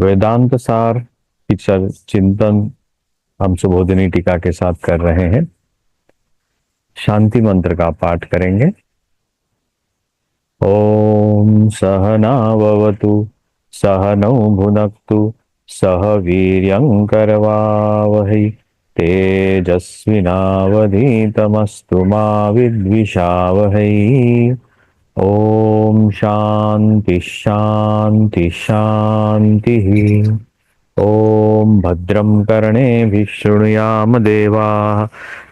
वेदांत सार की चिंतन हम सुबोधिनी टीका के साथ कर रहे हैं। शांति मंत्र का पाठ करेंगे। ओम सहनाववतु सहनौ भुनक्तु सह वीर्यंकरवावहै तेजस्विनावधीतमस्तु मा विद्विषावहै। ओम शांति शांति शांति। ओम भद्रं कर्णेभिः शृणुयाम देवाः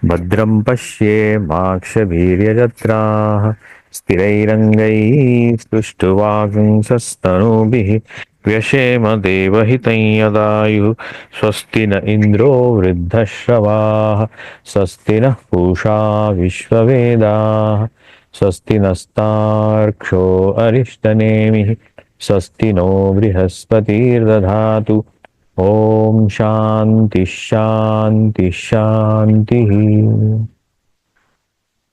भद्रं पश्येमाक्षभिर्यजत्राः स्थिरैरङ्गैः स्तुष्टुवागुंसस्तनूभिः व्यशेम देवहितं यदायुः। स्वस्ति न इन्द्रो वृद्धश्रवाः स्वस्ति नः पूषा विश्ववेदाः स्वस्ति नस्तार्क्ष्यो अरिष्टनेमिः स्वस्ति नो बृहस्पतिर्दधातु। ओम शांति शांति शांति।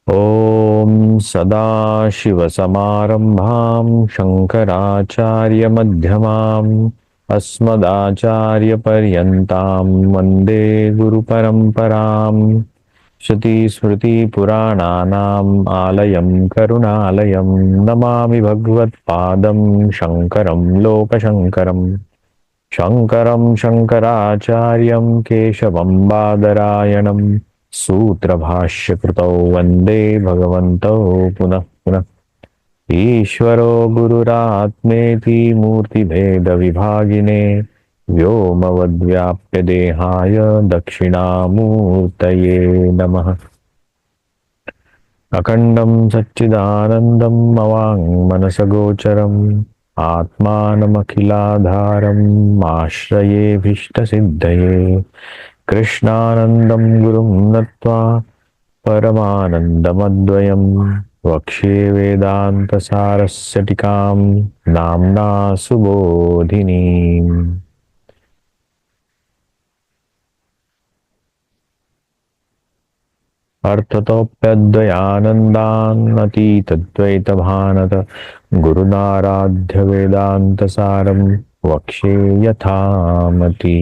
ओम सदाशिवसमारंभां शंकराचार्यमध्यमाम् अस्मदाचार्यपर्यन्तां वन्दे गुरुपरम्पराम्। श्रुतिस्मृतिपुराणानाम् आलयं करुणालयं नमामि भगवत्पादं शङ्करं लोकशङ्करम्। शङ्करं शङ्कराचार्यं केशवं बादरायणं सूत्रभाष्यकृतौ वन्दे भगवन्तौ पुनः पुनः। ईश्वरो गुरुरात्मेति मूर्तिभेदविभागिने व्योमवद्व्याप्य देहाय दक्षिणामूर्तये नमः। अखण्डं सच्चिदानन्दं अवाङ्मनसगोचरम् आत्मानमखिलाधारम् आश्रयेऽभीष्टसिद्धये। कृष्णानन्दं गुरुं नत्वा परमानन्दमद्वयम् वक्ष्ये वेदान्तसारस्य टीकां नाम्ना सुबोधिनीम्। अर्थतोऽप्यद्वयानन्दानतीतद्वैतभानत गुरुनाराध्य वेदान्तसारं वक्ष्ये यथामति।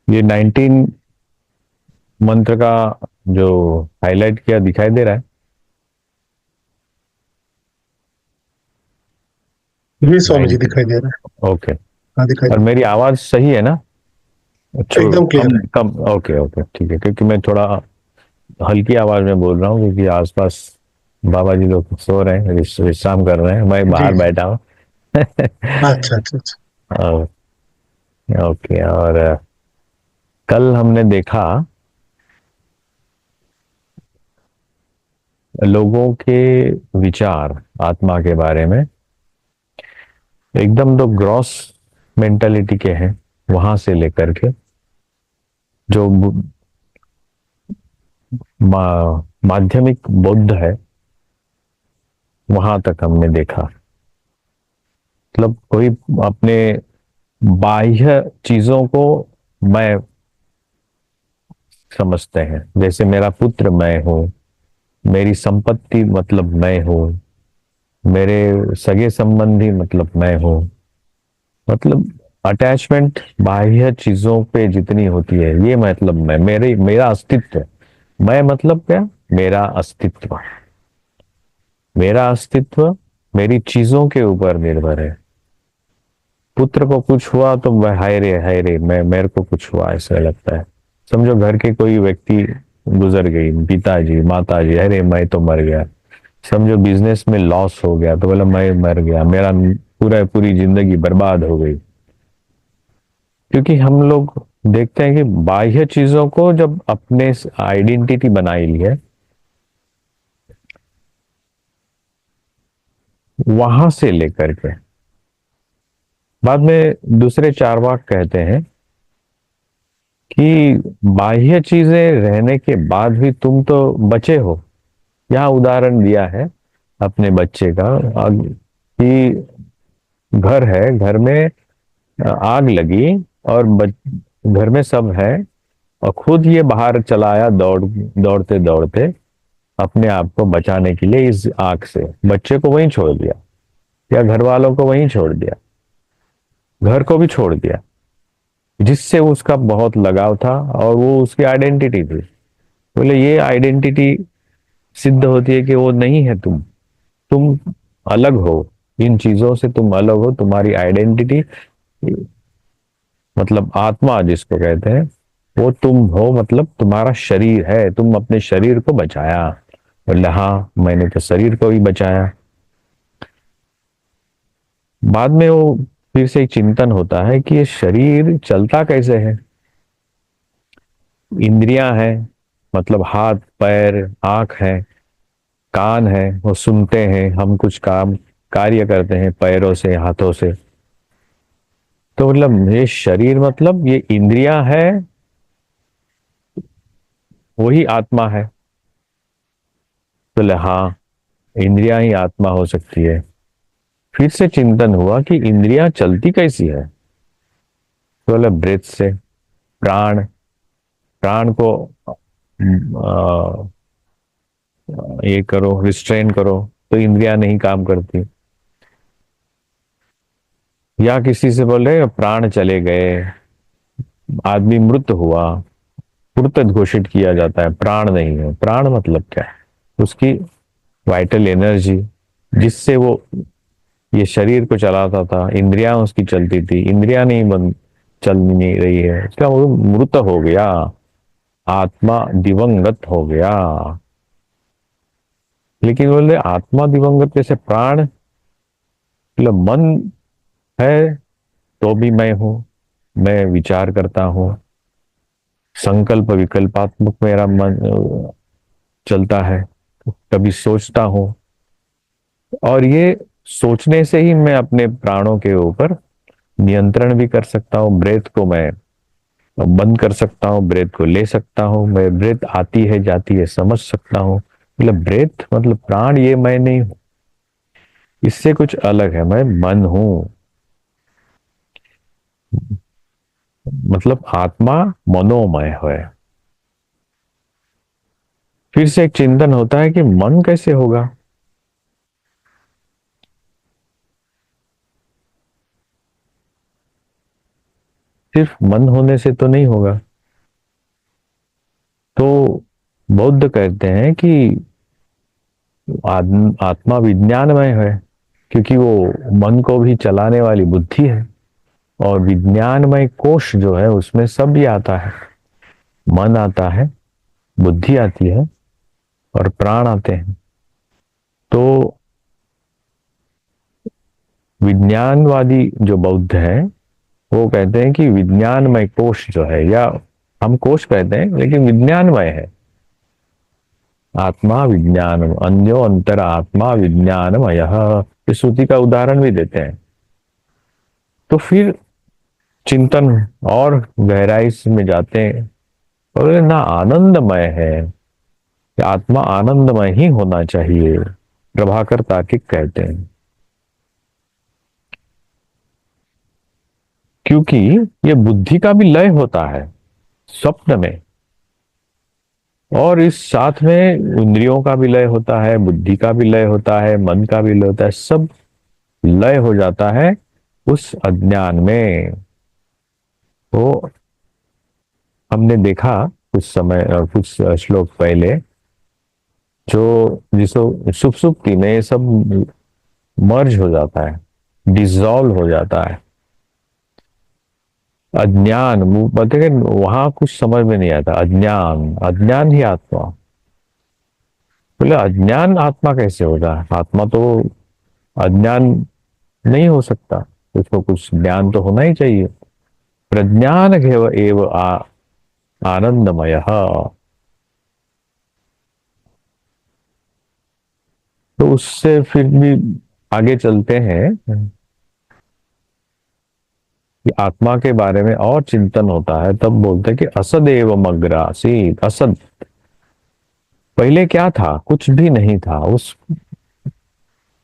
ये 19 मंत्र का जो हाईलाइट किया दिखाई दे रहा है। जी स्वामी जी दिखाई दे रहा है। ओके। हाँ दिखाई और दे मेरी आवाज सही है ना? एकदम क्लियर कम है। कम। ओके ओके ठीक है, क्योंकि मैं थोड़ा हल्की आवाज में बोल रहा हूँ क्योंकि आसपास बाबा जी लोग सो रहे हैं, विश्राम कर रहे हैं, मैं जी बाहर जी। बैठा हूँ। अच्छा अच्छा अच्छा। ओके। और कल हमने देखा लोगों के विचार आत्मा के बारे में एकदम तो ग्रॉस मेंटालिटी के हैं, वहां से लेकर के जो माध्यमिक बौद्ध है वहां तक हमने देखा। मतलब कोई अपने बाह्य चीजों को मैं समझते हैं, जैसे मेरा पुत्र मैं हूं, मेरी संपत्ति मतलब मैं हूं, मेरे सगे संबंधी मतलब मैं हूं। मतलब अटैचमेंट बाह्य चीजों पे जितनी होती है ये मतलब मैं, मेरा अस्तित्व। मैं मतलब क्या? मेरा अस्तित्व। मेरा अस्तित्व मेरी चीजों के ऊपर निर्भर है। पुत्र को कुछ हुआ तो वह हाय रे मैं, मेरे को कुछ हुआ ऐसा लगता है। समझो घर के कोई व्यक्ति गुजर गई, पिताजी माताजी, अरे मैं तो मर गया। समझो बिजनेस में लॉस हो गया तो बोला मैं मर गया, मेरा पूरी जिंदगी बर्बाद हो गई। क्योंकि हम लोग देखते हैं कि बाह्य चीजों को जब अपने आइडेंटिटी बनाई ली है, वहां से लेकर के बाद में दूसरे चार्वाक कहते हैं कि बाह्य चीजें रहने के बाद भी तुम तो बचे हो। यहाँ उदाहरण दिया है अपने बच्चे का, कि घर है, घर में आग लगी और घर में सब है, और खुद ये बाहर चला आया दौड़ते दौड़ते अपने आप को बचाने के लिए इस आग से, बच्चे को वहीं छोड़ दिया या घर वालों को वहीं छोड़ दिया, घर को भी छोड़ दिया जिससे उसका बहुत लगाव था और वो उसकी आइडेंटिटी थी। बोले ये आइडेंटिटी सिद्ध होती है कि वो नहीं है तुम अलग हो, इन चीजों से तुम अलग हो। तुम्हारी आइडेंटिटी मतलब आत्मा जिसको कहते हैं, वो तुम हो, मतलब तुम्हारा शरीर है, तुम अपने शरीर को बचाया। बोले हाँ, मैंने तो शरीर को भी बचाया। बाद में वो फिर से एक चिंतन होता है कि ये शरीर चलता कैसे है। इंद्रियां हैं, मतलब हाथ पैर आंख है, कान है, वो सुनते हैं, हम कुछ काम कार्य करते हैं पैरों से हाथों से। तो मतलब ये शरीर मतलब ये इंद्रियां है, वही आत्मा है। बोले हाँ, इंद्रियां ही आत्मा हो सकती है। फिर से चिंतन हुआ कि इंद्रियां चलती कैसी है। तो बोले ब्रेथ से, प्राण, प्राण को ये करो, रिस्ट्रेन करो, तो इंद्रियां नहीं काम करती। या किसी से बोले प्राण चले गए, आदमी मृत हुआ, मृत घोषित किया जाता है, प्राण नहीं है। प्राण मतलब क्या है? उसकी वाइटल एनर्जी जिससे वो ये शरीर को चलाता था, इंद्रियां उसकी चलती थी, इंद्रियां नहीं बंद, चल नहीं रही है, इसका वो मृत हो गया, आत्मा दिवंगत हो गया। लेकिन बोले आत्मा दिवंगत कैसे? प्राण मतलब मन है तो भी मैं हूं, मैं विचार करता हूं, संकल्प विकल्पात्मक मेरा मन चलता है, कभी सोचता हूं, और ये सोचने से ही मैं अपने प्राणों के ऊपर नियंत्रण भी कर सकता हूँ। ब्रेथ को मैं बंद कर सकता हूँ, ब्रेथ को ले सकता हूँ, मैं ब्रेथ आती है जाती है समझ सकता हूँ। मतलब ब्रेथ मतलब प्राण, ये मैं नहीं हूं, इससे कुछ अलग है, मैं मन हूं। मतलब आत्मा मनोमय है। फिर से एक चिंतन होता है कि मन कैसे होगा। सिर्फ मन होने से तो नहीं होगा। तो बौद्ध कहते हैं कि आत्मा विज्ञानमय है, क्योंकि वो मन को भी चलाने वाली बुद्धि है, और विज्ञानमय कोश जो है उसमें सब भी आता है। मन आता है, बुद्धि आती है, और प्राण आते हैं। तो विज्ञानवादी जो बौद्ध है वो कहते हैं कि विज्ञानमय कोश जो है, या हम कोश कहते हैं लेकिन विज्ञानमय है। आत्मा विज्ञान, अन्यो अंतर आत्मा विज्ञानमय, इस श्रुति का उदाहरण भी देते हैं। तो फिर चिंतन और गहराई में जाते हैं और ना आनंदमय है, कि आत्मा आनंदमय ही होना चाहिए। प्रभाकर तार्किक कहते हैं, क्योंकि ये बुद्धि का भी लय होता है स्वप्न में, और इस साथ में इंद्रियों का भी लय होता है, बुद्धि का भी लय होता है, मन का भी लय होता है, सब लय हो जाता है उस अज्ञान में। तो हमने देखा कुछ समय, कुछ श्लोक पहले, जो जिसको सुप्ति में ये सब मर्ज हो जाता है, डिसॉल्व हो जाता है। अज्ञान पता है, वहां कुछ समझ में नहीं आता। अज्ञान, अज्ञान ही आत्मा। बोले अज्ञान आत्मा कैसे होगा? आत्मा तो अज्ञान नहीं हो सकता, उसको कुछ ज्ञान तो होना ही चाहिए। प्रज्ञान घेव एव आनंदमय। तो उससे फिर भी आगे चलते हैं कि आत्मा के बारे में और चिंतन होता है, तब बोलते हैं कि असदेव मग्रासीत। असद पहले क्या था? कुछ भी नहीं था। उस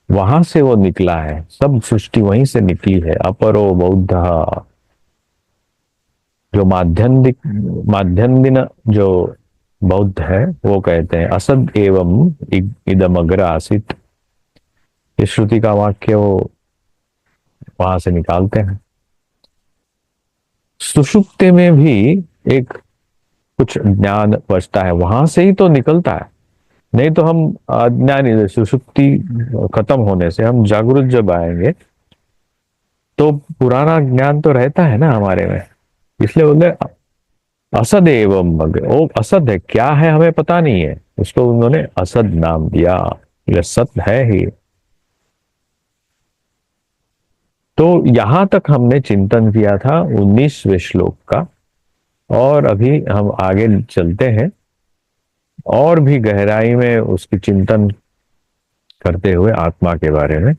वहां से वो निकला है, सब सृष्टि वहीं से निकली है। अपरो बौद्ध, जो माध्यन्दिन जो बौद्ध है वो कहते हैं असद एवं इदम अग्र आसित। इस श्रुति का वाक्य वो वहां से निकालते हैं। सुषुप्ति में भी एक कुछ ज्ञान बचता है, वहां से ही तो निकलता है। नहीं तो हम अज्ञानी, सुषुप्ति खत्म होने से हम जागृत जब आएंगे तो पुराना ज्ञान तो रहता है ना हमारे में। इसलिए बोले असद एवं मग्र। वो असद है, क्या है हमें पता नहीं है, उसको उन्होंने असद नाम दिया। ये सत है ही। तो यहां तक हमने चिंतन किया था 19वें श्लोक का, और अभी हम आगे चलते हैं और भी गहराई में उसकी चिंतन करते हुए आत्मा के बारे में।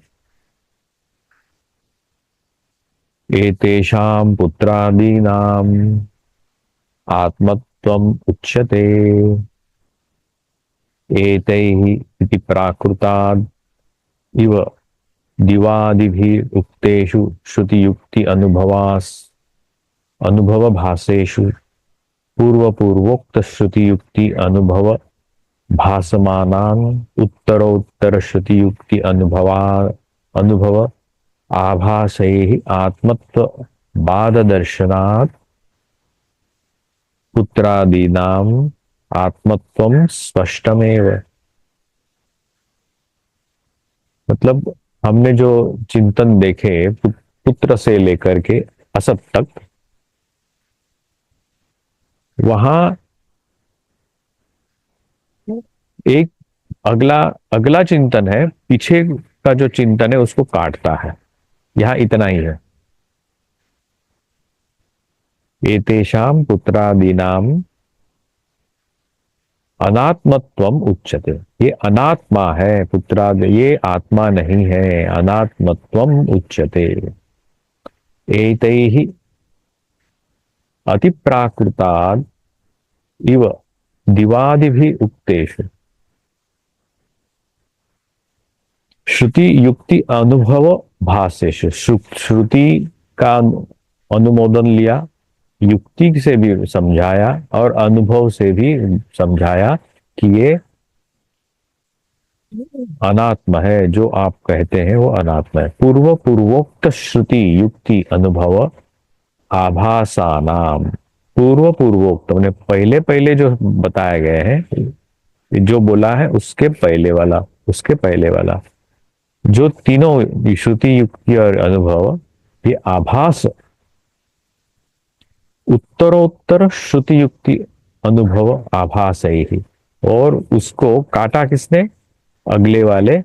एतेषां पुत्रादीनाम् आत्मत्वम् उच्यते एतैः इति प्राकृताद् इव दिवादिभिः उक्तेषु श्रुतियुक्ति अनुभव भासेषु पूर्वपूर्वोक्त श्रुतियुक्ति अनुभव भासमानान् उत्तरोत्तर श्रुतियुक्ति अनुभव आभासैः आत्मत्व बाद दर्शनात् पुत्रादीनाम् आत्मत्वं स्पष्टमेव। मतलब हमने जो चिंतन देखे पुत्र से लेकर के असत तक, वहां एक अगला अगला चिंतन है, पीछे का जो चिंतन है उसको काटता है। यहां इतना ही है। एतेषां पुत्रादीनाम अनात्मत्वम उच्यते। ये अनात्मा है, पुत्राद ये आत्मा नहीं है। अनात्मत्वम उच्यते एतैहि अतिप्राकृताद् इव दिवादिभिः उक्तेषु श्रुति युक्ति अनुभव भाष्येषु। श्रुति का अनुमोदन लिया, युक्ति से भी समझाया और अनुभव से भी समझाया कि ये अनात्मा है। जो आप कहते हैं वो अनात्मा है। पूर्वोक्त श्रुति युक्ति अनुभव आभासा नाम। पूर्वोक्त मैंने पहले पहले जो बताए गए हैं, जो बोला है उसके पहले वाला, उसके पहले वाला, जो तीनों श्रुति युक्ति और अनुभव, ये आभास उत्तरोत्तर श्रुति युक्ति अनुभव आभास ही। और उसको काटा किसने? अगले वाले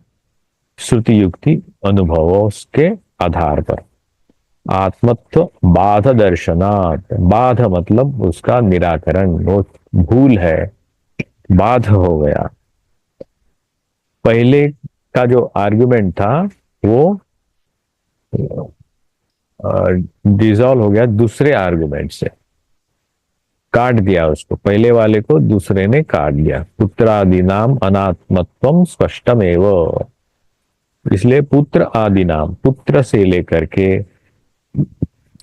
श्रुति युक्ति अनुभवों के आधार पर। आत्मत्व बाध दर्शनात्। बाध मतलब उसका निराकरण, वो भूल है, बाध हो गया। पहले का जो आर्गुमेंट था वो डिसॉल्व हो गया दूसरे आर्गुमेंट से, काट दिया उसको। पहले वाले को दूसरे ने काट दिया। पुत्रादि नाम अनात्मत्वम स्पष्टम एव। इसलिए पुत्र आदि नाम, पुत्र से लेकर के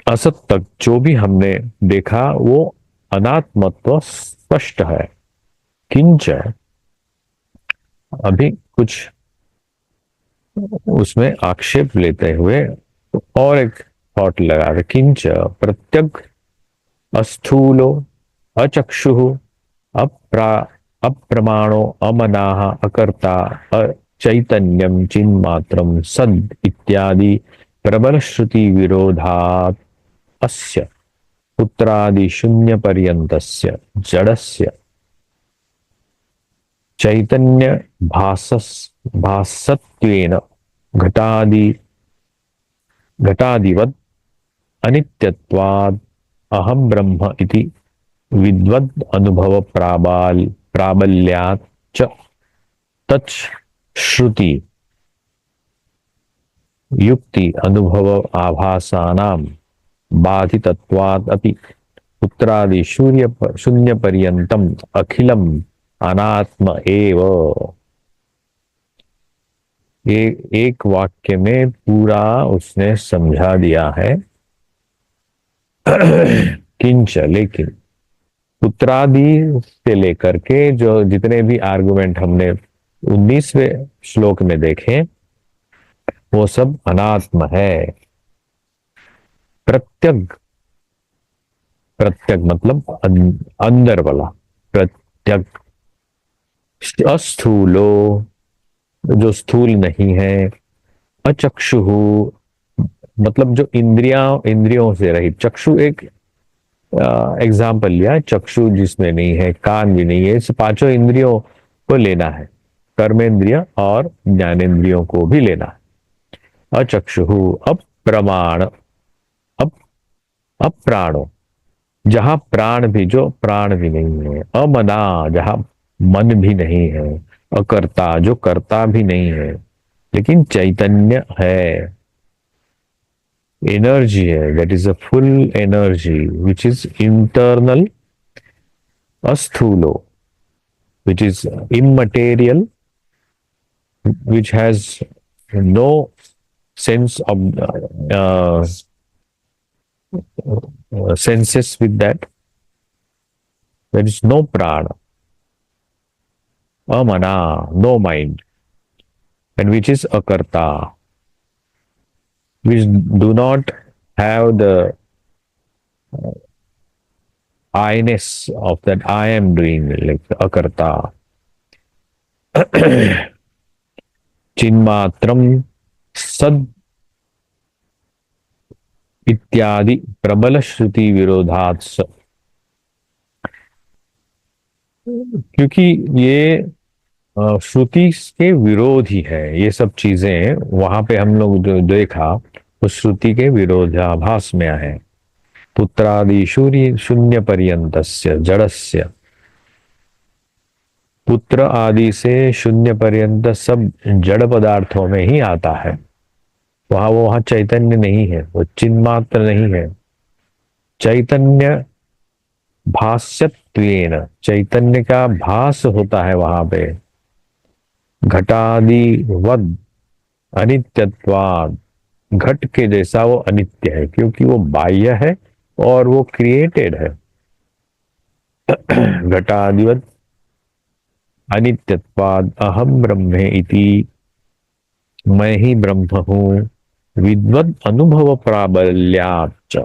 असत तक जो भी हमने देखा वो अनात्मत्व स्पष्ट है। किंच, अभी कुछ उसमें आक्षेप लेते हुए और एक थॉट लगा रहे। किंच प्रत्यक अस्थूलो अचक्षु अप्रमाणो अमनाः अकर्ता अचैतन्यम चिन्मात्रम सद इत्यादि प्रबल श्रुति विरोधात् अस्य पुत्रादि शून्य पर्यन्तस्य जडस्य चैतन्य भासत्वेन घटादिवत् अनित्यत्वात् अहम ब्रह्म इति विद्वद अनुभव प्राबल्यात् च तच् श्रुति युक्ति अनुभव आभासानां बाधितत्वात् अपि पुत्रादि शून्य पर्यंतम अखिलम अनात्म एव। एक वाक्य में पूरा उसने समझा दिया है। किंच लेकिन पुत्रादि से लेकर के जो जितने भी आर्गुमेंट हमने 19वें श्लोक में देखे वो सब अनात्म है। प्रत्यग, प्रत्यग मतलब अंदर वाला प्रत्यग। अस्थूलो जो स्थूल नहीं है। अचक्षु मतलब जो इंद्रियों से रहित। चक्षु एक एग्जाम्पल लिया, चक्षु जिसमें नहीं है, कान भी नहीं है, इस पांचों इंद्रियों को लेना है, कर्मेंद्रिय और ज्ञानेन्द्रियों को भी लेना है। अचक्षु अप्रमाण अप्राणो जहां प्राण भी, जो प्राण भी नहीं है। अमना जहां मन भी नहीं है। अकर्ता जो कर्ता भी नहीं है लेकिन चैतन्य है, एनर्जी है, that is a full energy which is internal. अस्थूलो which is immaterial, which has no sense of senses with that. There is no prana. Amana, no mind. And which is akarta, which do not have the I-ness of that I am doing, like akarta. चिन्मात्रम सद इत्यादि प्रबल श्रुति विरोधात् क्योंकि ये श्रुति के विरोधी है, ये सब चीजें वहां पे हम लोग जो देखा उस श्रुति के विरोधाभास में है। पुत्रादि शून्य पर्यंतस्य जड़स्य, पुत्र आदि से शून्य पर्यंत सब जड़ पदार्थों में ही आता है। वहां चैतन्य नहीं है, वो चिन्मात्र नहीं है। चैतन्य भाष्यत्वेन, चैतन्य का भास होता है वहां पे। घटादिवद अनित्यत्वाद, घट के जैसा वो अनित्य है क्योंकि वो बाह्य है और वो क्रिएटेड है। घटादिवद अनित्यत्वाद अहम ब्रह्मे इति, मैं ही ब्रह्म हूं। विद्वद अनुभव प्राबल्याच,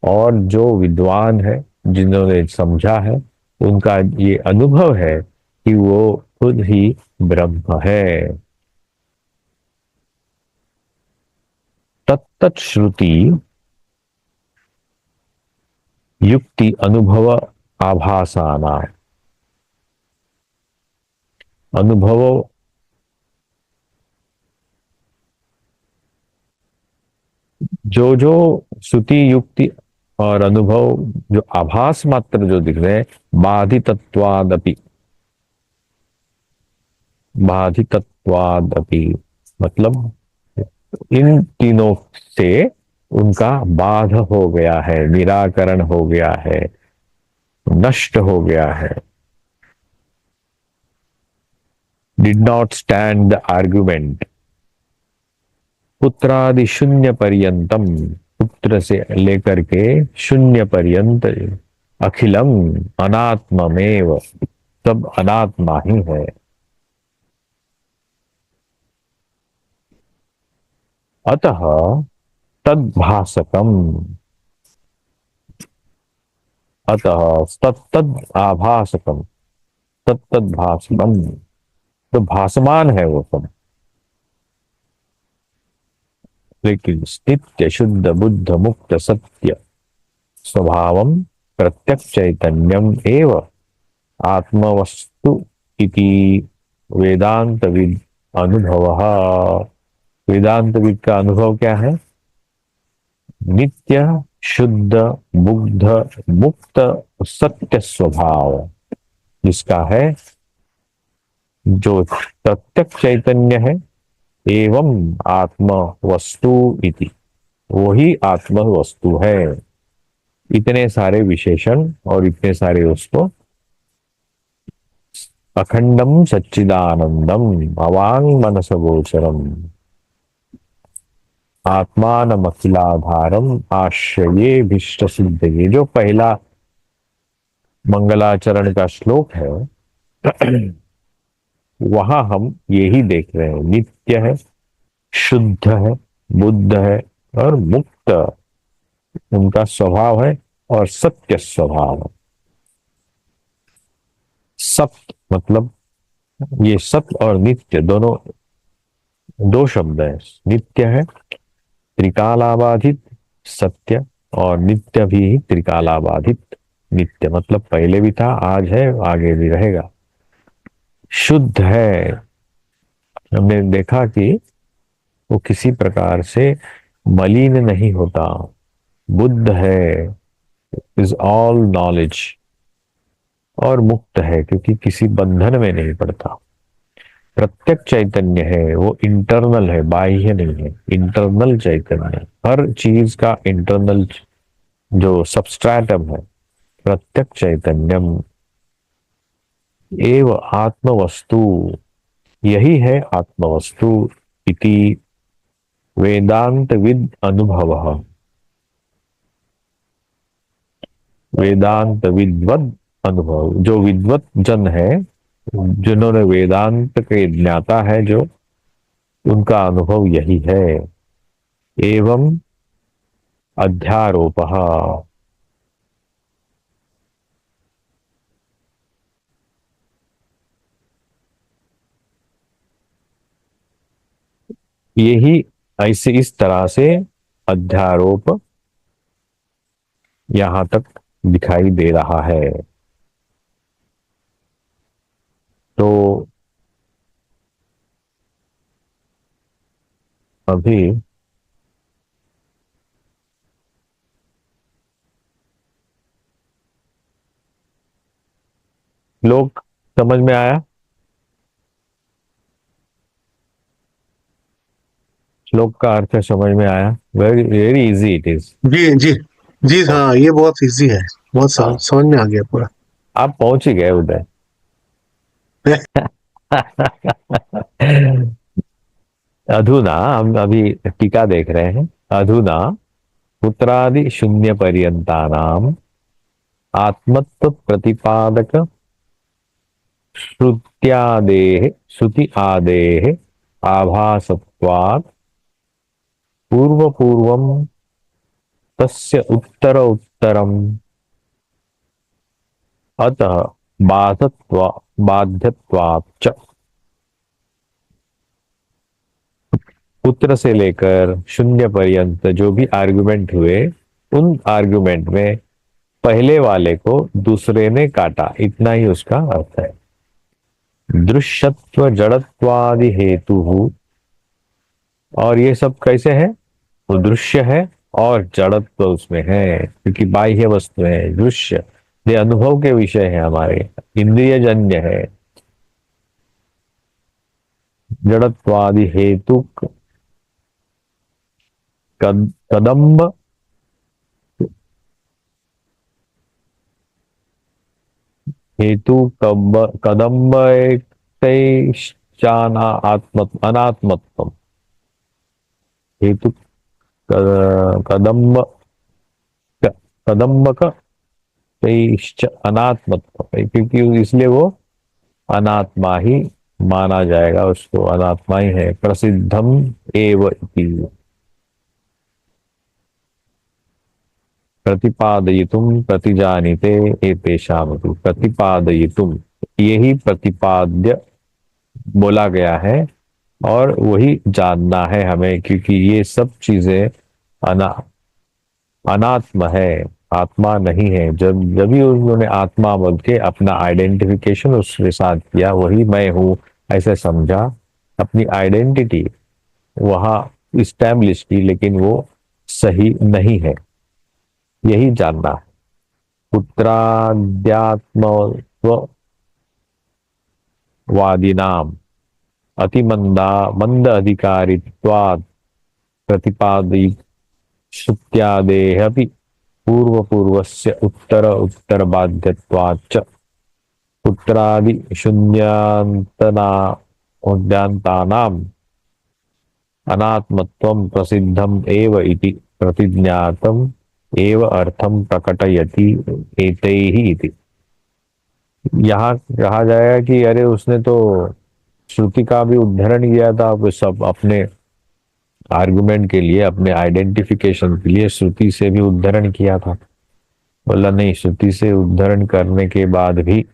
और जो विद्वान है जिन्होंने समझा है उनका ये अनुभव है कि वो खुद ही ब्रह्म है। तत्त श्रुति युक्ति अनुभव आभासाना, अनुभव जो जो श्रुति युक्ति और अनुभव जो आभास मात्र जो दिख रहे हैं, बाधितत्वादपि, बाधितत्वादपि मतलब इन तीनों से उनका बाध हो गया है, निराकरण हो गया है, नष्ट हो गया है। Did not stand the argument. पुत्रादि शून्य पर्यंतम, पुत्र से लेकर के शून्य पर्यंत, अखिलम अनात्ममेव, सब अनात्मा ही है। अतः तद्भासकम, अतः तत्तद आभासकम, तत्तद्भासकम, तो भासमान है वो सब। लेकिन नित्य शुद्ध बुद्ध मुक्त सत्य स्वभावम प्रत्यक्ष चैतन्यम एव आत्मवस्तु इति वेदांतविद अनुभव। वेदांतविद का अनुभव क्या है? नित्य शुद्ध, बुद्ध, मुक्त, सत्य स्वभाव जिसका है, जो प्रत्यक्ष चैतन्य है, एवं आत्म वस्तु इति, वही आत्म वस्तु है। इतने सारे विशेषण और इतने सारे उसको अखंडम सच्चिदानंदम अवांग मनस गोचरम आत्मानमखिलाधारम आश्रये भीष्ट सिद्धये, जो पहला मंगलाचरण का श्लोक है, वहां हम यही देख रहे हैं। नित्य है, शुद्ध है, बुद्ध है और मुक्त उनका स्वभाव है, और सत्य स्वभाव है। सत्य मतलब, ये सत्य और नित्य दोनों दो शब्द है। नित्य है त्रिकालाबाधित सत्य, और नित्य भी त्रिकालाबाधित नित्य, मतलब पहले भी था, आज है, आगे भी रहेगा। शुद्ध है, हमने देखा कि वो किसी प्रकार से मलिन नहीं होता। बुद्ध है, इज ऑल नॉलेज, और मुक्त है क्योंकि किसी बंधन में नहीं पड़ता। प्रत्यक्ष चैतन्य है, वो इंटरनल है, बाह्य नहीं है, इंटरनल चैतन्य, हर चीज का इंटरनल जो सबस्ट्रैटम है, प्रत्यक्ष चैतन्यम एव आत्मवस्तु, यही है आत्मवस्तु इति वेदांत विद अनुभव, वेदांत विद्वद अनुभव, जो विद्वत जन है, जिन्होंने वेदांत के ज्ञाता है, जो उनका अनुभव यही है। एवं अध्यारोप, यही ऐसे इस तरह से अध्यारोप यहां तक दिखाई दे रहा है। तो अभी लोग समझ में आया? श्लोक का अर्थ समझ में आया? Very very easy it is. जी जी जी, हाँ ये बहुत इजी है, बहुत हाँ, समझ में आ गया पूरा। आप पहुंच ही गए उधर। अधुना हम अभी टीका देख रहे हैं। अधुना पुत्रादि शून्य पर्यंतानाम आत्मत्व प्रतिपादक श्रुत्यादेः श्रुति आदेः आभासत्वात् पूर्व पूर्वम तस्य उत्तर उत्तरम अतः बाध्यत्वात् च। पुत्र से लेकर शून्य पर्यंत जो भी आर्गुमेंट हुए, उन आर्गुमेंट में पहले वाले को दूसरे ने काटा, इतना ही उसका अर्थ है। दृश्यत्व जड़त्वादि हेतु, और ये सब कैसे है? वो दृश्य है और जड़त्व उसमें है, क्योंकि बाह्य वस्तु है। दृश्य ये अनुभव के विषय है, हमारे इंद्रिय जन्य है। जड़त्वादि हेतु कदम्ब, हेतु कदम्ब आत्म अनात्मत्व, हेतु कदम्ब कदम्बक अनात्मत्व, क्योंकि इसलिए वो अनात्मा ही माना जाएगा, उसको अनात्मा ही है। प्रसिद्धम एव इति प्रतिपादयितुम प्रतिजानीते एतेषाम्, प्रतिपादयितुम, यही प्रतिपाद्य बोला गया है, और वही जानना है हमें, क्योंकि ये सब चीजें अनात्म है, आत्मा नहीं है। जब जब भी उन्होंने आत्मा बोल के अपना आइडेंटिफिकेशन उसके साथ किया, वही मैं हूं ऐसे समझा, अपनी आइडेंटिटी वहां इस्टेब्लिश की, लेकिन वो सही नहीं है। यही जानना है। पुत्राद्यात्मवादिनाम अतिमंदा मंद अधिकारित्वात् प्रतिपादि श्रुत्यादेः अपि पूर्व पूर्वस्य उत्तर उत्तर बाध्यत्वाच्च पुत्रादि शून्यांतना उद्यांतानाम अनात्मत्वं प्रसिद्धम एव इति प्रतिज्ञातम एव अर्थम प्रकटयति एतैहि इति। यहाँ कहा जाएगा कि अरे उसने तो श्रुति का भी उद्धरण किया था, वो सब अपने आर्गुमेंट के लिए, अपने आइडेंटिफिकेशन के लिए श्रुति से भी उद्धरण किया था। बोला नहीं, श्रुति से उद्धरण करने के बाद भी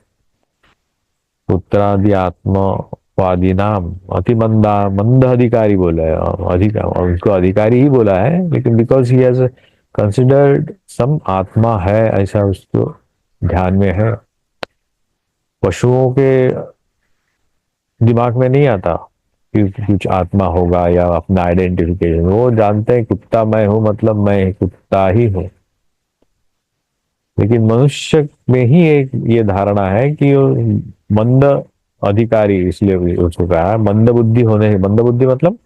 पुत्रादि आत्मवादी नाम अति मंदा मंद अधिकारी बोला है, उनको अधिकारी ही बोला है, लेकिन बिकॉज ही हैज कंसिडर्ड सम आत्मा है ऐसा उसको ध्यान में है। पशुओं के दिमाग में नहीं आता कि कुछ आत्मा होगा या अपना आइडेंटिफिकेशन, वो जानते हैं कुत्ता मैं हूं मतलब मैं कुत्ता ही हूं। लेकिन मनुष्य में ही एक ये धारणा है कि वो मंद अधिकारी, इसलिए उसको कहा है मंद बुद्धि होने, मंद बुद्धि मतलब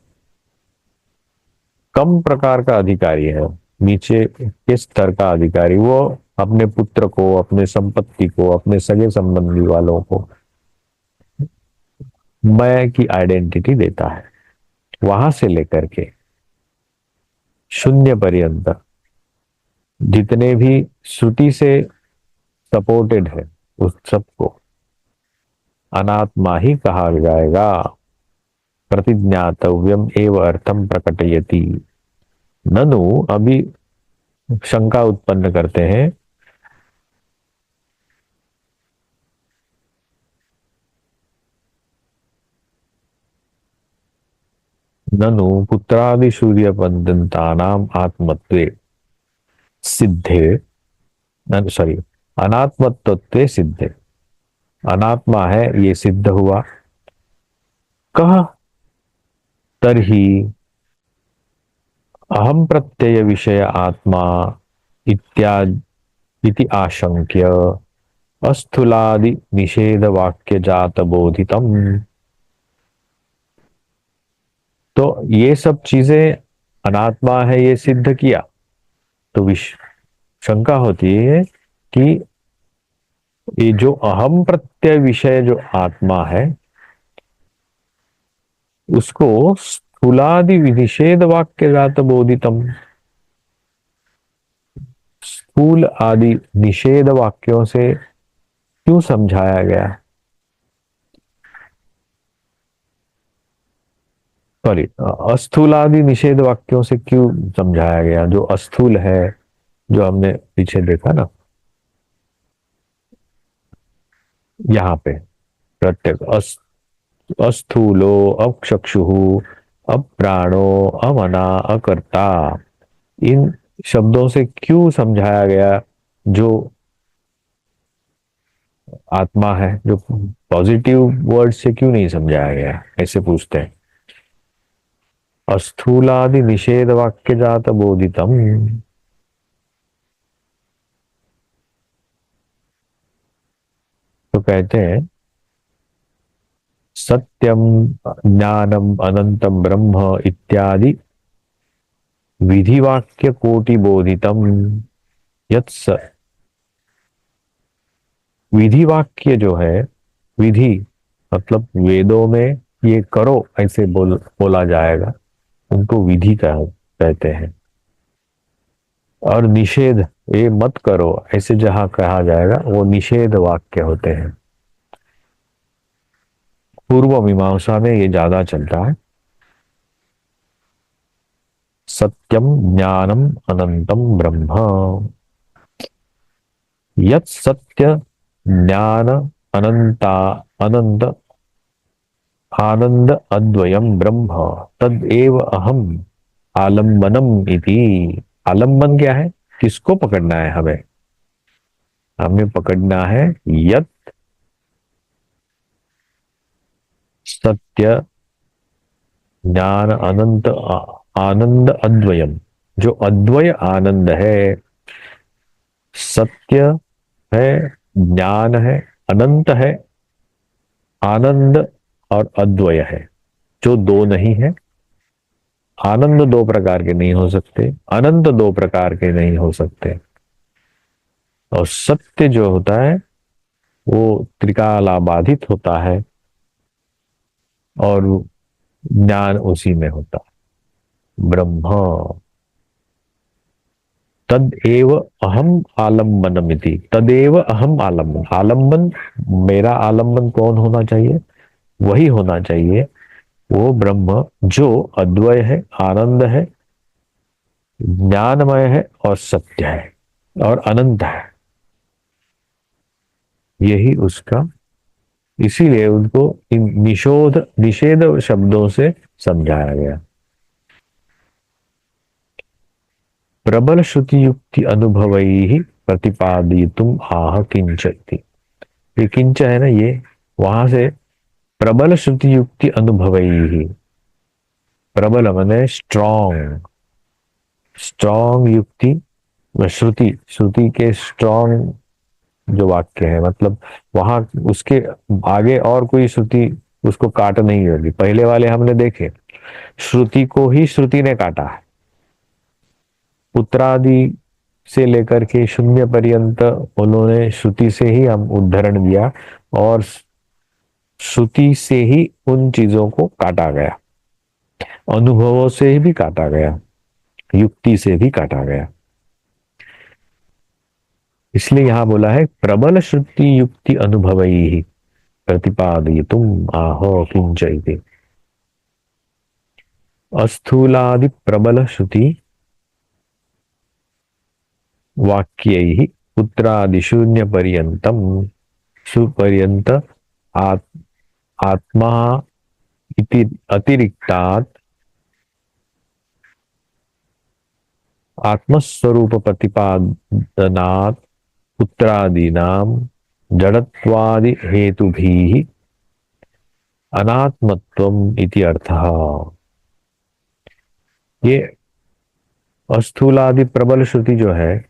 कम प्रकार का अधिकारी है, नीचे के स्तर का अधिकारी। वो अपने पुत्र को, अपने संपत्ति को, अपने सगे संबंधी वालों को मैं की आइडेंटिटी देता है। वहां से लेकर के शून्य पर्यंत जितने भी श्रुति से सपोर्टेड है उस सबको अनात्मा ही कहा जाएगा। प्रतिज्ञातव्यम एव अर्थम प्रकटयति। ननु, अभी शंका उत्पन्न करते हैं, ननु पुत्रादि सूर्यपंतानाम आत्मत्वे सिद्धे, सॉरी, अनात्मत्वे सिद्धे, अनात्मा है ये सिद्ध हुआ। कह तरही अहम प्रत्यय विषय आत्मा इत्यादि इति आशंक्य अस्थूलादि निषेध वाक्य जात बोधितम। तो ये सब चीजें अनात्मा है ये सिद्ध किया, तो शंका होती है कि ये जो अहम प्रत्यय विषय जो आत्मा है उसको स्थूलादि निषेध वाक्य जात बोधितम, स्थूल आदि निषेध वाक्यों से क्यों समझाया गया? सॉरी, अस्थूल आदि निषेध वाक्यों से क्यों समझाया गया? जो अस्थूल है, जो हमने पीछे देखा ना, यहाँ पे प्रत्येक अस्थूलो अचक्षु अप्राणो अमना अकर्ता, इन शब्दों से क्यों समझाया गया जो आत्मा है? जो पॉजिटिव वर्ड से क्यों नहीं समझाया गया, ऐसे पूछते हैं। अस्थूलादि निषेध वाक्य जात बोधितम, तो कहते हैं सत्यम ज्ञानम अनंतम ब्रह्म इत्यादि विधि वाक्य कोटि बोधितम यत्स। विधि वाक्य जो है, विधि मतलब वेदों में ये करो ऐसे बोला जाएगा, उनको विधि कहते हैं। और निषेध, ये मत करो ऐसे जहां कहा जाएगा वो निषेध वाक्य होते हैं। पूर्व मीमांसा में ये ज्यादा चलता है। सत्यम ज्ञानम अनंतम ब्रह्म, यत् सत्य ज्ञान अनंता अनंत आनंद अद्वयम ब्रह्म तद एव अहम आलम्बनम इति। आलम्बन क्या है? किसको पकड़ना है हमें? हमें पकड़ना है यत् सत्य ज्ञान अनंत आनंद अद्वयम, जो अद्वय आनंद है सत्य है, ज्ञान है, अनंत है, आनंद और अद्वय है। जो दो नहीं है, आनंद दो प्रकार के नहीं हो सकते, अनंत दो प्रकार के नहीं हो सकते, और सत्य जो होता है वो त्रिकालाबाधित होता है, और ज्ञान उसी में होता है। ब्रह्म तदेव अहम आलम्बनमिति, तदेव अहम आलम्बन, आलम्बन मेरा आलम्बन कौन होना चाहिए? वही होना चाहिए, वो ब्रह्म जो अद्वय है, आनंद है, ज्ञानमय है और सत्य है और अनंत है। यही उसका, इसीलिए उनको इन निषेध शब्दों से समझाया गया। प्रबल श्रुति युक्ति अनुभवई प्रतिपादितुम आह किंच इति। ये किंच है ना, ये वहां से प्रबल श्रुति युक्ति अनुभवई, प्रबल माने स्ट्रॉन्ग, स्ट्रॉन्ग युक्ति, श्रुति, श्रुति के स्ट्रॉन्ग जो वाक्य है, मतलब वहां उसके आगे और कोई श्रुति उसको काट नहीं होगी। पहले वाले हमने देखे, श्रुति को ही श्रुति ने काटा है, पुत्रादि से लेकर के शून्य पर्यंत उन्होंने श्रुति से ही हम उद्धरण दिया, और श्रुति से ही उन चीजों को काटा गया, अनुभवों से भी काटा गया, युक्ति से भी काटा गया। इसलिए यहां बोला है प्रबल श्रुति युक्ति अनुभवई प्रतिपादयितुम आहो किंचैते। अस्थूलादि प्रबल श्रुति वाक्यैः पुत्रादि शून्य पर्यंतम सुपर्यंत आत्मा इति अतिरिक्तात् आत्मस्वरूप प्रतिपादनात् पुत्रादीनां जड़त्वादि हेतुभिः अनात्मत्वम इति अर्थः। ये अस्थूलादि प्रबल श्रुति जो है,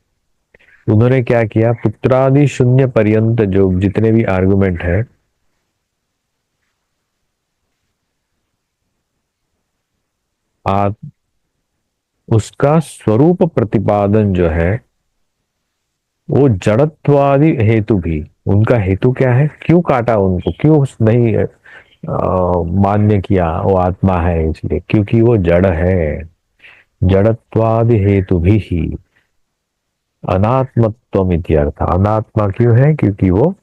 उन्होंने क्या किया, पुत्रादि शून्य पर्यंत जो जितने भी आर्गुमेंट है, उसका स्वरूप प्रतिपादन जो है वो जड़त्वादि हेतु भी, उनका हेतु क्या है, क्यों काटा उनको, क्यों नहीं मान्य किया वो आत्मा है, इसलिए क्योंकि वो जड़ है। जड़त्वादि हेतु भी ही अनात्मत्वम इत्यर्थ, अनात्मा क्यों है, क्योंकि वो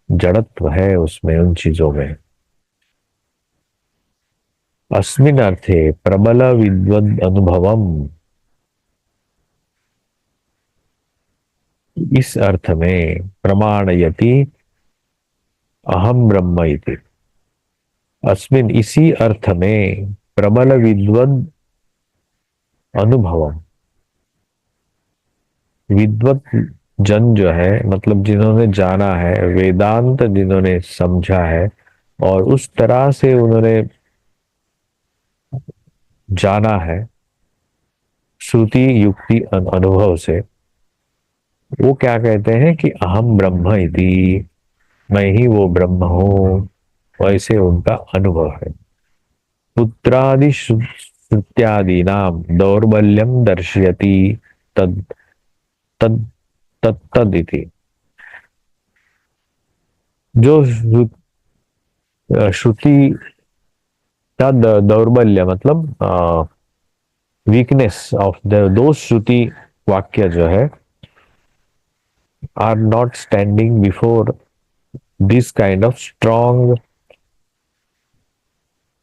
जड़त्व है उसमें, उन चीजों में। अस्मिन् अर्थे प्रबल विद्वद अनुभवम, इस अर्थ में प्रमाणयति अहम ब्रह्म इति। अस्मिन इसी अर्थ में प्रबल विद्वद अनुभवम, विद्वत जन जो है मतलब जिन्होंने जाना है वेदांत, जिन्होंने समझा है और उस तरह से उन्होंने जाना है श्रुति युक्ति अनुभव से, वो क्या कहते हैं कि अहम ब्रह्म इति, मैं ही वो ब्रह्म हूं, वैसे उनका अनुभव है। पुत्रादि श्रुत्यादि नाम दौर्बल्यम दर्शयति तद तद तत्तद इति। जो श्रुति का दौर्बल्य मतलब वीकनेस ऑफ दो श्रुति वाक्य जो है, are not standing before this kind of strong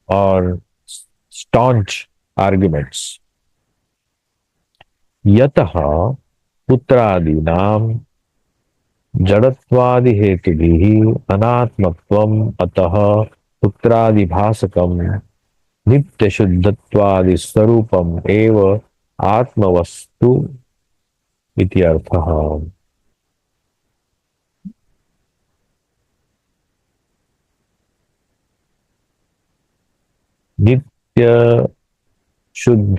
और स्टॉन्च आर्ग्यूमेंट्स। यतः पुत्रादीनां जड़त्वादि हेतुभिः अनात्मत्वम्, अतः पुत्रादिभासकम् नित्य शुद्धत्वादि स्वरूपम एव आत्मवस्तु इति अर्थः। नित्य शुद्ध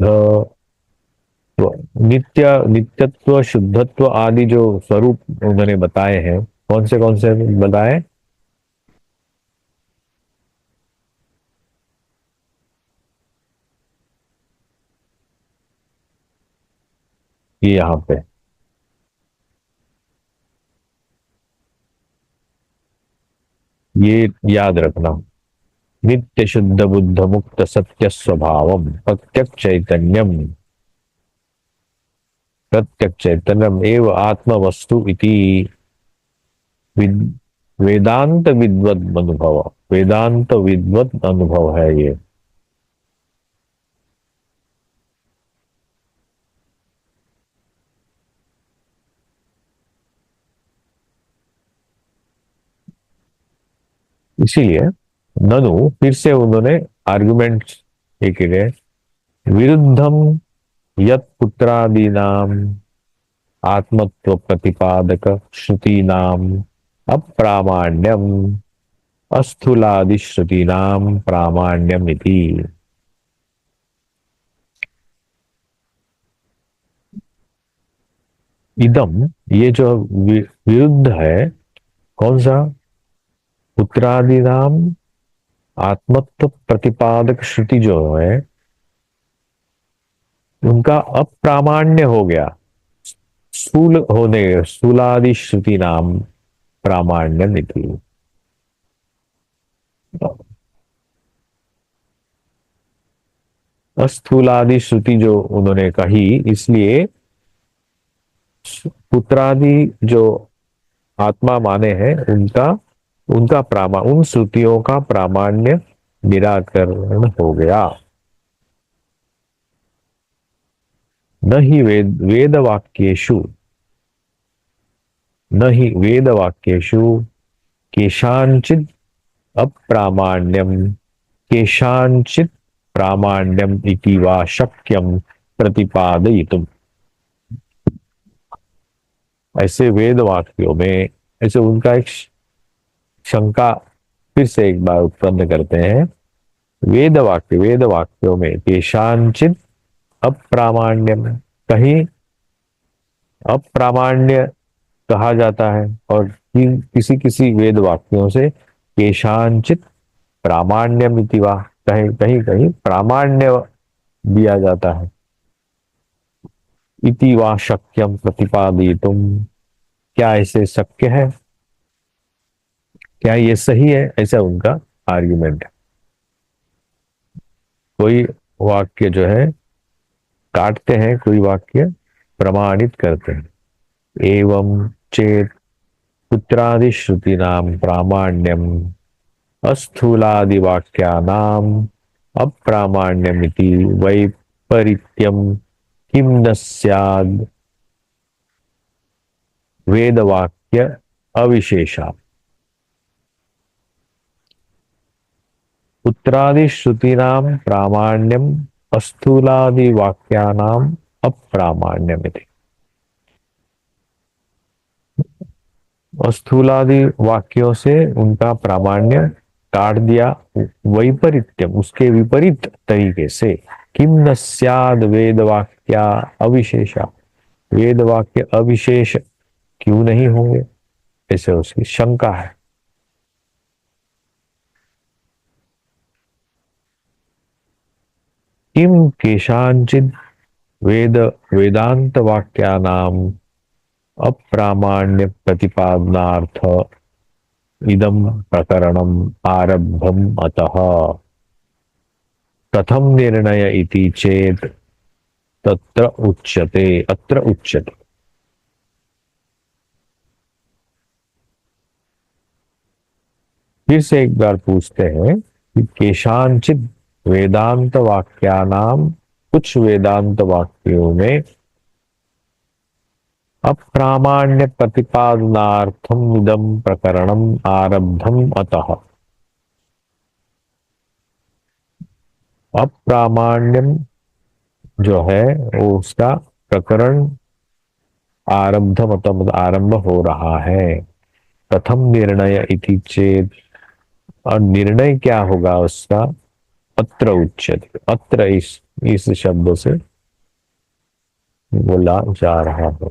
शुद्धत्व, नित्यत्व, शुद्धत्व आदि जो स्वरूप उन्होंने बताए हैं, कौन से बताए? ये यहाँ पे, ये याद रखना। नित्य शुद्ध बुद्ध मुक्त सत्य स्वभावम प्रत्यक्ष चैतन्यम, प्रत्यक्ष चैतन्यम एव आत्म वस्तु इति वेदांत विद्वत अनुभव, वेदांत विद्वत अनुभव है ये। इसीलिए ननु फिर से उन्होंने आर्गुमेंट एक गए, विरुद्धम यत पुत्रादीनाम आत्मत्व प्रतिपादक श्रुतीनाम अप्रामाण्यम अस्थूलादि श्रुतीनाम प्रामाण्यम इति। इदम, ये जो विरुद्ध है, कौन सा? पुत्रादि नाम आत्मत्व प्रतिपादक श्रुति जो है, उनका अप्रामाण्य हो गया। स्थूल होने, स्थूलादि श्रुति नाम प्रामाण्य निधि। अस्थूलादि श्रुति जो उन्होंने कही, इसलिए पुत्रादि जो आत्मा माने हैं, उन श्रुतियों का प्रामाण्य निराकरण हो गया। न ही वेद वाक्येषु केषांचित् अप्रामाण्यम केषांचित् प्रामाण्यम इति वा शक्यम प्रतिपादयितुम। ऐसे वेद वाक्यों में, ऐसे उनका एक शंका फिर से एक बार उत्पन्न करते हैं। वेद वाक्यों में केषांचित् अप्रामाण्यम, कहीं अप्रामाण्य कहा जाता है, और किसी किसी वेद वाक्यों से केषांचित् प्रामाण्यम इति वा, कहीं कहीं कहीं प्रामाण्य दिया जाता है। इति वा शक्यम प्रतिपादितुम, क्या ऐसे शक्य है, क्या ये सही है? ऐसा उनका आर्ग्यूमेंट है। कोई वाक्य जो है काटते हैं, कोई वाक्य प्रमाणित करते हैं। एवं चेत पुत्रादि श्रुति नाम प्रामाण्यम अस्थूलादि वाक्यानाम अप्रामाण्यमिति वैपरीत्यम किम न स्याद् वेद वाक्य अविशेषा। पुत्रादि श्रुति नाम प्रामाण्यम अस्थूलादि वाक्यानाम अप्रामाण्यमिति। स्थूलादि वाक्यों से उनका प्रामाण्य काट दिया, वैपरीत्यम, उसके विपरीत तरीके से। किम न स्याद वेद वाक्या अविशेषा, वेद वाक्य अविशेष क्यों नहीं होंगे, ऐसे उसकी शंका है। किम केशांचिद वेदांत वाक्यानाम अप्रामाण्य प्रतिपादनार्थ इदम प्रकरणम आरब्धम अतः कथम निर्णय इति चेत तत्र उच्यते, अत्र उच्यते। फिर से एक बार पूछते हैं कि केशांचित वेदांत वाक्यानाम, कुछ वेदांत वाक्यों में अप्रामाण्य प्रतिपादनार्थम इदम प्रकरणम आरब्धम अतः। अप्रामाण्यम जो है वो उसका प्रकरण आरब्ध, मतलब आरंभ हो रहा है। प्रथम निर्णय इति चेत, और निर्णय क्या होगा उसका? अत्र उच्यते, अत्र इस शब्द से बोला जा रहा है।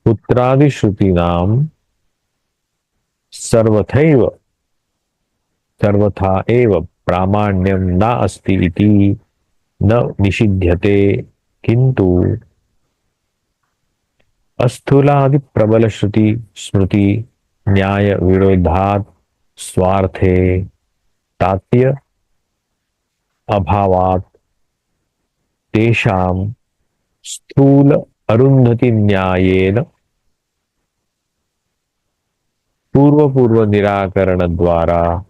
पुत्रादिश्रुतीनाम सर्वथैव सर्वथा एव प्रामाण्यम न अस्ति इति न निषिध्यते, किंतु अस्थूलादि प्रबल श्रुति स्मृति न्याय विरोधात् स्वार्थे तात्य अभावात् तेषां स्थूल अरुंधति न्यायेन पूर्व पूर्व निराकरण द्वारा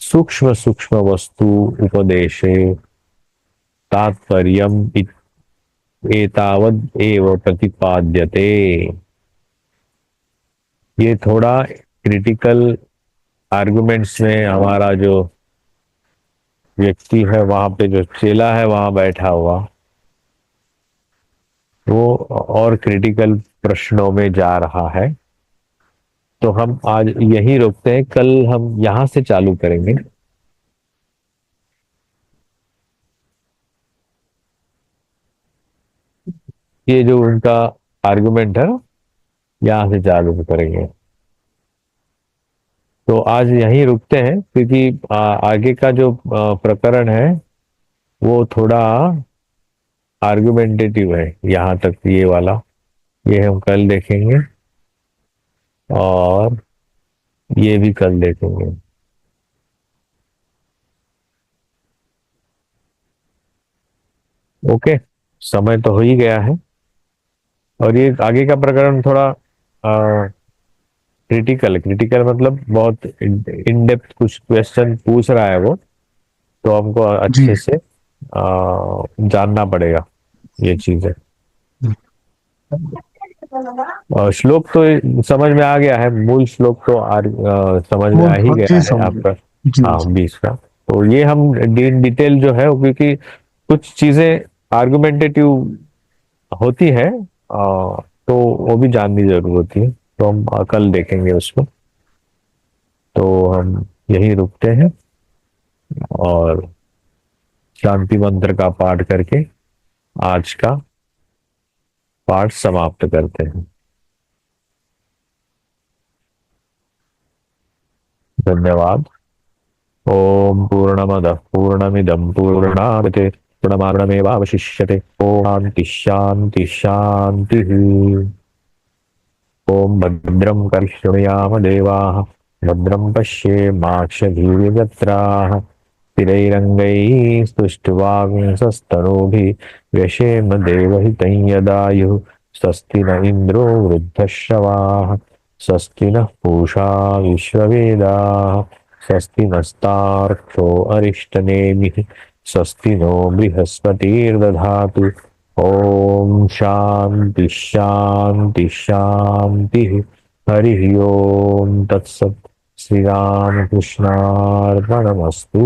सूक्ष्म सूक्ष्म वस्तु उपदेशे तात्पर्यम एतावद एव प्रतिपाद्यते। ये थोड़ा क्रिटिकल आर्गुमेंट्स में हमारा जो व्यक्ति है, वहां पे जो चेला है वहां बैठा हुआ, वो और क्रिटिकल प्रश्नों में जा रहा है। तो हम आज यही रोकते हैं, कल हम यहां से चालू करेंगे। ये जो उनका आर्गुमेंट है, यहां से चालू करेंगे। तो आज यहीं रुकते हैं, क्योंकि आगे का जो प्रकरण है वो थोड़ा आर्गुमेंटेटिव है। यहाँ तक ये वाला, ये हम कल देखेंगे और ये भी कल देखेंगे। ओके, समय तो हो ही गया है। और ये आगे का प्रकरण थोड़ा क्रिटिकल, क्रिटिकल मतलब बहुत इन डेप्थ कुछ क्वेश्चन पूछ रहा है वो, तो हमको जी। अच्छे से जानना पड़ेगा ये चीजें। श्लोक तो समझ में आ गया है, मूल श्लोक तो समझ में आ मूल ही हर गया चीज है समझ में। आपका। जी हाँ, जी। 20 का। तो ये हम डिटेल जो है, क्योंकि कुछ चीजें आर्गुमेंटेटिव होती है, तो वो भी जाननी जरूर होती है। तो हम कल देखेंगे उसको। तो हम यही रुकते हैं और शांति मंत्र का पाठ करके आज का पाठ समाप्त करते हैं। धन्यवाद। ओम पूर्णमद पूर्णमिदं पूर्णामते पूर्णमादावशिष्यते। ओम शांति शांति शांति। ओम भद्रं कर्ष्णयाम देवाः, भद्रं पश्येमाक्षधीर्यजत्राः, स्थिरैरङ्गैः स्तुष्ट्वांसस्तनूभिः व्यशेम देवहितं यदायुः। स्वस्ति न इन्द्रो वृद्धश्रवाः, स्वस्ति नः पूषा विश्ववेदाः, स्वस्ति नस्तार्क्ष्यो अरिष्टनेमिः, स्वस्ति नो बृहस्पतिर्दधातु। ओम शांति शांति शांति। हरि ओम तत्सत। श्री राम कृष्णार्पणमस्तु।